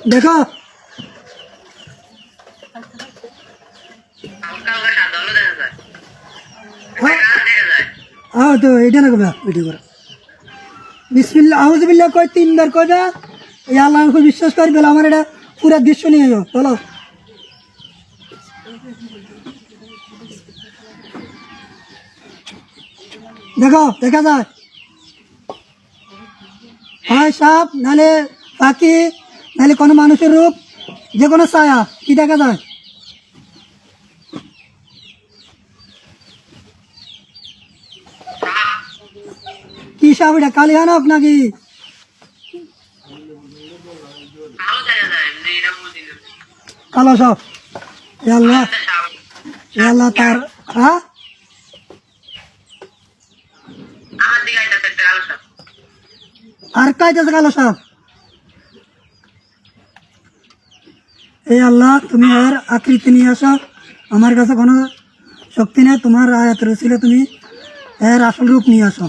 দেখো তো এটা না কবে ভিডিও করো বিসমিল্লাহ আউযুবিল্লাহ কই তিনবার কইবা এই আল্লাহর উপর বিশ্বাস করি বলে আমার এটা পুরো দৃশ্য নিয়ে যাও চলো দেখো দেখা যায় হয় সাপ নাহলে পাখি নাহলে কোনো মানুষের রূপ যে কোনো ছায়া কি দেখা যায় কি সাপ এটা কালিয়ানক নাকি কালো সাপ আল্লাহ তার হ্যাঁ আর কাইতেছে কালো সাপ এই আল্লাহ তুমি এর আকৃতি নিয়ে আসো আমার কাছে কোনো শক্তি নেই তোমার আয়াতের উসিলে তুমি এর আসল রূপ নিয়ে আসো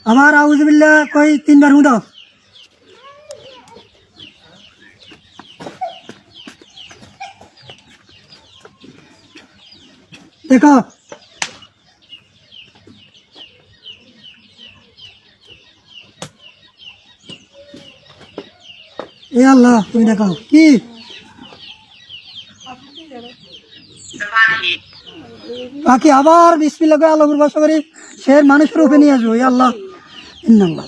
আবার আউযুবিল্লাহ কই তিনবার হুঁদাও দেখো এ আল্লাহ তুমি দেখাও কি বাকি আবার বিসমিল্লাহ করে আল্লাহর ভাষা করি সে মানুষের রূপে নিয়ে আসবো ইয়া আল্লাহ ইন্নাল্লাহ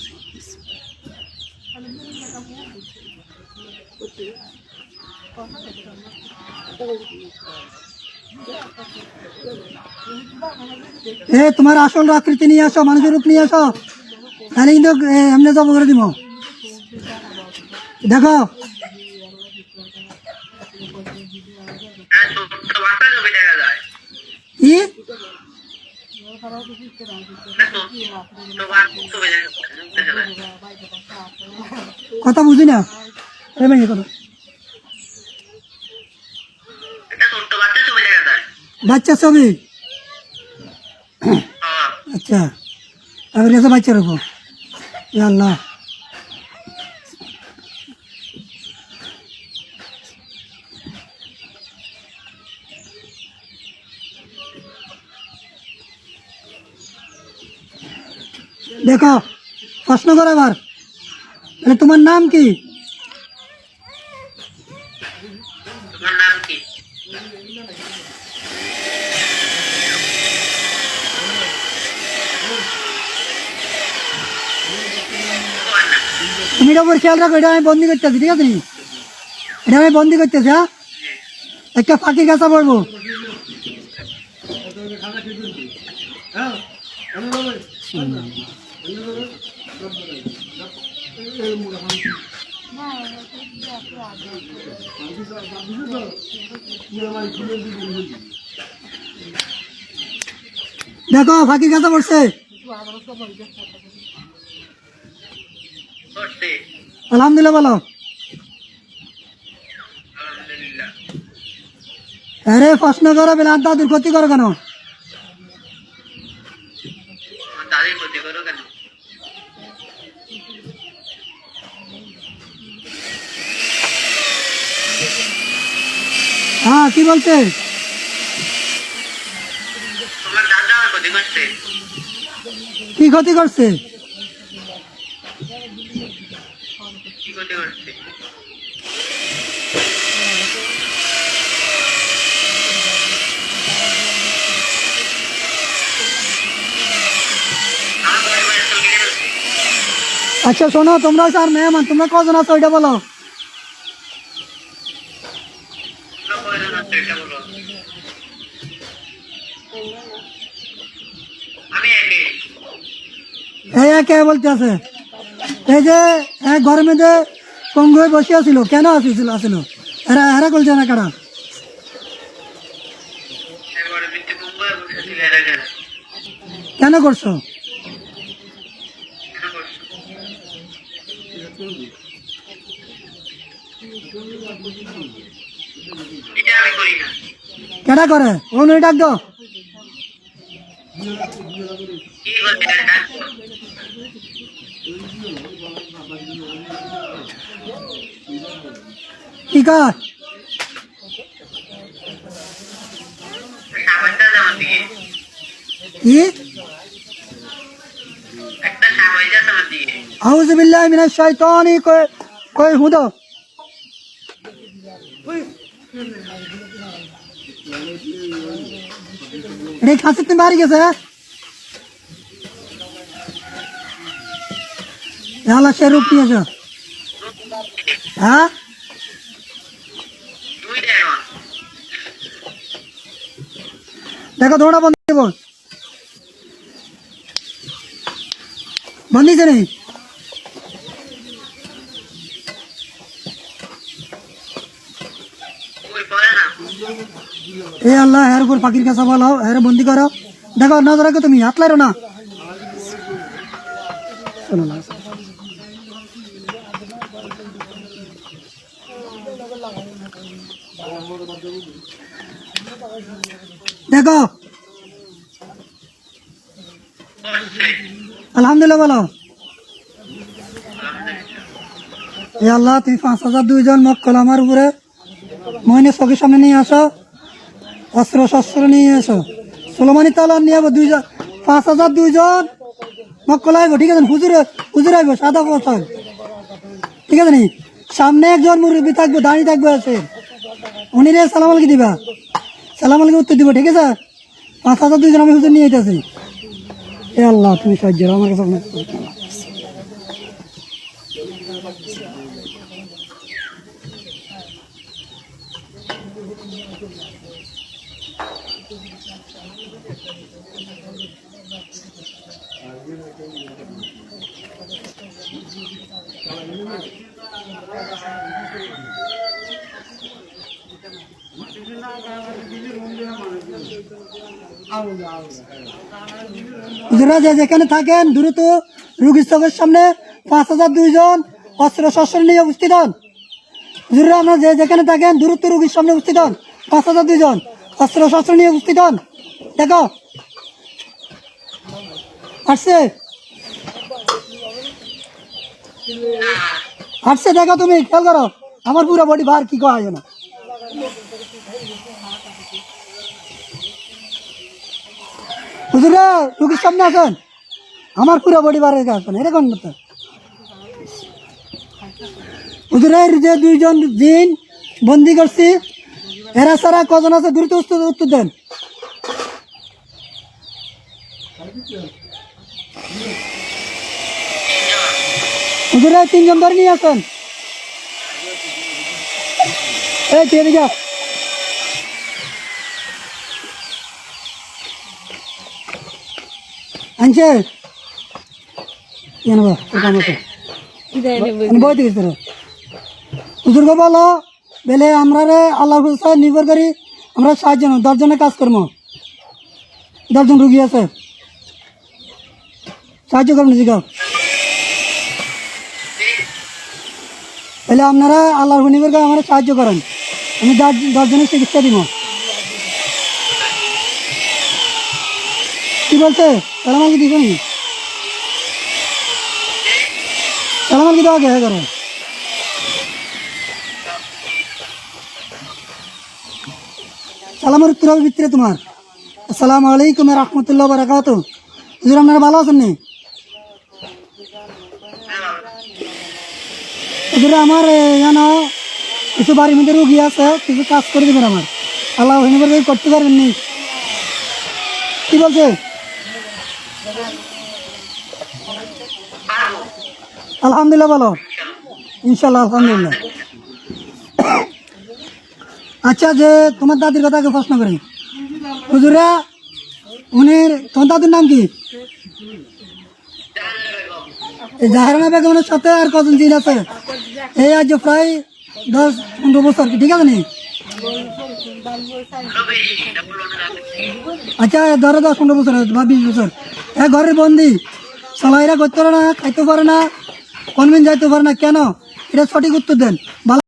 এ তোমার আসল আকৃতি নিয়ে আসো মানুষের রূপ নিয়ে আসো তাহলে কিন্তু এমনি জব করে দিব দেখো কি কথা বুঝি না কথা বাচ্চা ছবি আচ্ছা আবার কাছে বাচ্চা রাখো আল্লাহ দেখো প্রশ্ন করো আবার তোমার নাম কি তুমি এটা উপর খেয়াল রাখো এটা আমি বন্দি করতেছি ঠিক আছে নি এটা আমি বন্দি করতেছি হ্যাঁ একটা পাখির কাছা পড়বো দেখো পাখির কাছা পড়ছে আলহামদুলিল্লাহ বলো আরে প্রশ্ন করো বেলা দাদির ক্ষতি করো কেন হ্যাঁ কি বলছে কি ক্ষতি করছে আচ্ছা শোনো তোমরা স্যার মেহমান তোমরা কজন আছো ওইটা বলো এই কে বলতে আছে এই যে ঘরের মধ্যে পঙ্গু হয়ে বসে আছিল কেন আসিল এরা এরা বলছে না কারা কেন করছো কেডা করে ও নই ডাক দাও কি কর কি আউযু বিল্লাহি মিনাশ শাইতানি কই হুদো রে খাসি তুমি বাড়ি গেছে আল্লাহ সে রূপ নিয়েছ হ্যাঁ দেখো দৌড়া বন্ধ দেব বন্দিছে নেই এ আল্লাহ এর উপর পাখির কাছে বলো এর বন্দি করো দেখো নজর রাখো তুমি হাত লাইরো না দেখো আলহামদুলিল্লাহ বলো এ আল্লাহ তুমি 5,002 মক্কল আমার উপরে মহিনে চোখের সামনে নিয়ে আসো অস্ত্র শস্ত্র নিয়ে এসো সোলমানি তালান নিয়ে যাবো 5,002 মক্কল আইব ঠিক আছে হুজুর আইব সাদা পোশাক ঠিক আছে নি সামনে একজন মুরব্বী থাকবে দাঁড়িয়ে থাকবে আছে উনি রে সালাম আলাইকুম দিবা সালাম আলাইকুম উত্তর দিব ঠিক আছে 5,002 আমি হুজুর নিয়ে যেতেছি এ আল্লাহ তুমি সাহায্য আমার কাছে হুজুরা যে যেখানে থাকেন দ্রুত রোগীর চোখের সামনে 5,002 অস্ত্র শস্ত্র নিয়ে উপস্থিত হন হুজুরা আমরা যে যেখানে থাকেন দ্রুত রোগীর সামনে উপস্থিত হন 5,002 অস্ত্র শস্ত্র নিয়ে উপস্থিত হন দেখো আসছে দেখো তুমি খেয়াল করো আমার পুরো বডি বার কি করা যায় না হুজুরা রোগীর সামনে আসেন আমার পুরো বডি বার হয়ে আসেন এরকম করতে হুজুরের যে 2 জন জিন বন্দি করছি এরা সারা কজন আছে দ্রুত উত্তর দেন হুজুরা 3 জন ধরে নিয়ে আসেন এই ঠিক আছে আনছে কেন বইতে গেছে হুজুরকে বলো বেলে আমরা রে আল্লাহ নির্ভর করি আমরা 7 জন 10 জনের কাজ করবো 10 জন রুগী আছে সাহায্য করবেন জিগাও তাহলে আপনারা আল্লাহর নির্ভর করে আমরা সাহায্য করেন আমি 10 জনের চিকিৎসা দিব কি বলছে সালাম কি দিবেন সালাম কি দেওয়া হ্যাঁ করো সালামের উত্তর হবে ভিতরে তোমার আসসালামু আলাইকুম রহমতুল্লাহ বারাকাতু হুজুর আপনারা ভালো আছেন নি হুজুর আমার জানো কিছু বাড়ির মধ্যে রুগী আছে কিছু কাজ করে দেবেন আমার আল্লাহ করতে পারবেন নি কি বলছে আলহামদুলিল্লাহ বলো ইনশাল্লাহ আলহামদুলিল্লাহ আচ্ছা যে তোমার দাদির কথা প্রশ্ন করি হুজুরা উনি তোমার দাদুর নাম কি জাহারানা বেগমের সাথে আর কজন জিন আছে এই আজ প্রায় 10-15 বছর ঠিক আছে নি আচ্ছা ধরো 10-15 বছর বা 20 বছর ঘরের বন্দি চলাইরা করতে পারে না খাইতে পারে না কোনদিন যাইতে পারে না কেন এটা সঠিক উত্তর দেন ভালো